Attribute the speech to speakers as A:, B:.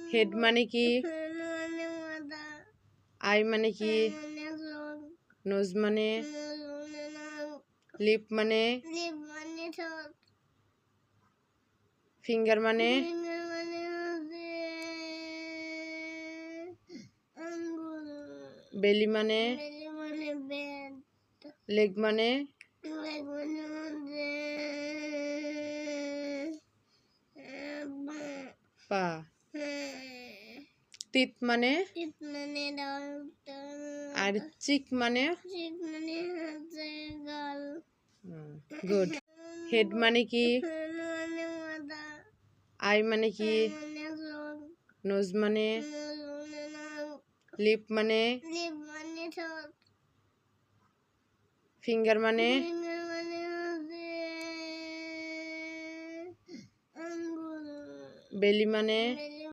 A: Head মানে কি? I মানে কি? নোজ মানে? লিপ মানে? ফিঙ্গার মানে? বেলি মানে? লেগ মানে? পা। তিত মানে? আর চিক মানে? গুড। হেড মানে কি? আই মানে কি? নোজ মানে? লিপ মানে? ফিঙ্গার মানে? বেলি মানে?